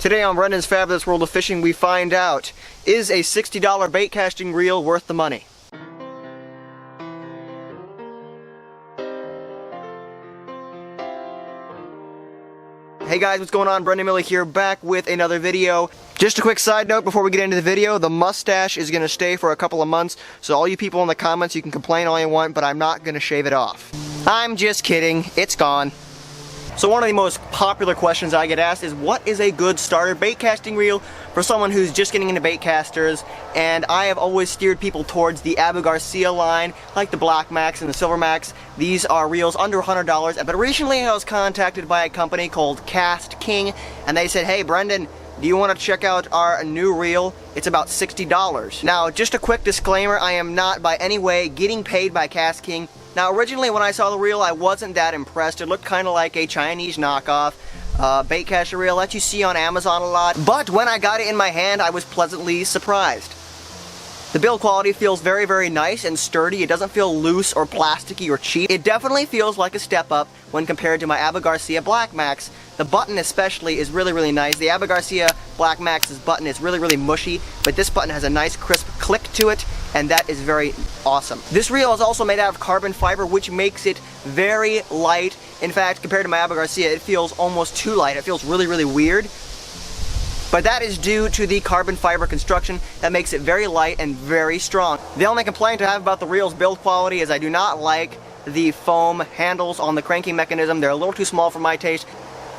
Today on Brendan's Fabulous World of Fishing, we find out, is a $60 bait casting reel worth the money? Hey guys, what's going on? Brendan Miller here, back with another video. Just a quick side note before we get into the video, the mustache is going to stay for a couple of months, so all you people in the comments, you can complain all you want, but I'm not going to shave it off. I'm just kidding, it's gone. So one of the most popular questions I get asked is, what is a good starter bait casting reel for someone who's just getting into bait casters? And I have always steered people towards the Abu Garcia line, like the Black Max and the Silver Max. These are reels under $100, but recently I was contacted by a company called Cast King, and they said, hey Brendan, do you want to check out our new reel? It's about $60. Now, just a quick disclaimer, I am not by any way getting paid by Cast King. Now, originally when I saw the reel, I wasn't that impressed. It looked kind of like a Chinese knockoff bait caster reel that you see on Amazon a lot. But when I got it in my hand, I was pleasantly surprised. The build quality feels very, very nice and sturdy. It doesn't feel loose or plasticky or cheap. It definitely feels like a step up when compared to my Abu Garcia Black Max. The button especially is really, really nice. The Abu Garcia Black Max's button is really, really mushy, but this button has a nice crisp click to it, and that is very awesome. This reel is also made out of carbon fiber, which makes it very light. In fact, compared to my Abu Garcia, it feels almost too light. It feels really, really weird. But that is due to the carbon fiber construction that makes it very light and very strong. The only complaint I have about the reel's build quality is I do not like the foam handles on the cranking mechanism. They're a little too small for my taste.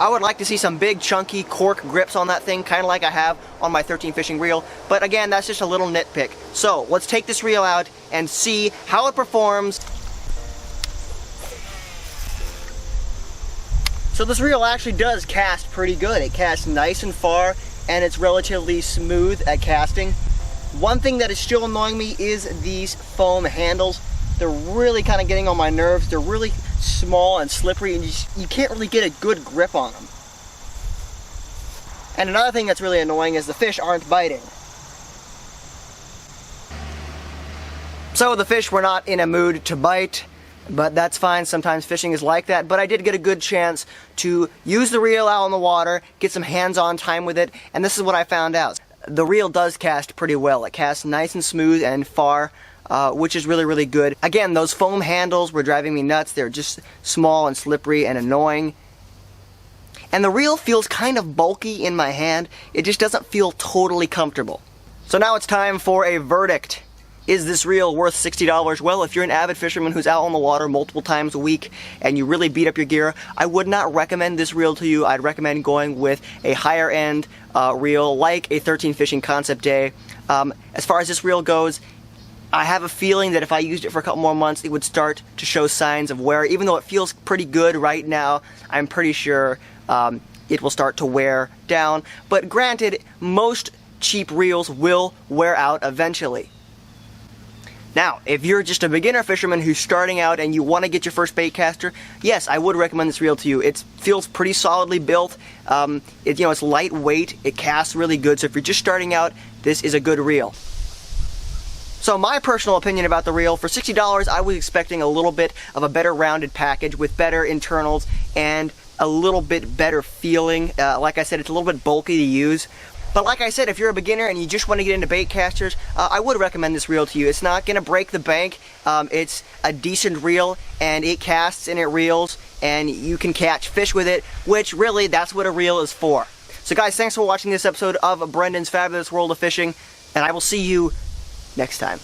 I would like to see some big chunky cork grips on that thing, kind of like I have on my 13 fishing reel, but again, that's just a little nitpick. So let's take this reel out and see how it performs. So this reel actually does cast pretty good. It casts nice and far, and it's relatively smooth at casting. One thing that is still annoying me is these foam handles. They're really kind of getting on my nerves. They're really small and slippery, and you can't really get a good grip on them. And another thing that's really annoying is the fish aren't biting. So the fish were not in a mood to bite, but that's fine. Sometimes fishing is like that. But I did get a good chance to use the reel out on the water, get some hands-on time with it, and this is what I found out. The reel does cast pretty well. It casts nice and smooth and far, which is really, really good. Again, those foam handles were driving me nuts. They're just small and slippery and annoying. And the reel feels kind of bulky in my hand. It just doesn't feel totally comfortable. So now it's time for a verdict. Is this reel worth $60? Well, if you're an avid fisherman who's out on the water multiple times a week and you really beat up your gear, I would not recommend this reel to you. I'd recommend going with a higher end reel like a 13 Fishing Concept Day. As far as this reel goes, I have a feeling that if I used it for a couple more months, it would start to show signs of wear. Even though it feels pretty good right now, I'm pretty sure it will start to wear down. But granted, most cheap reels will wear out eventually. Now, if you're just a beginner fisherman who's starting out and you want to get your first bait caster, yes, I would recommend this reel to you. It feels pretty solidly built. It's lightweight. It casts really good. So if you're just starting out, this is a good reel. So my personal opinion about the reel, for $60, I was expecting a little bit of a better rounded package with better internals and a little bit better feeling. Like I said, it's a little bit bulky to use. But like I said, if you're a beginner and you just want to get into bait casters, I would recommend this reel to you. It's not going to break the bank. It's a decent reel, and it casts and it reels, and you can catch fish with it, which really, that's what a reel is for. So guys, thanks for watching this episode of Brendan's Fabulous World of Fishing, and I will see you next time.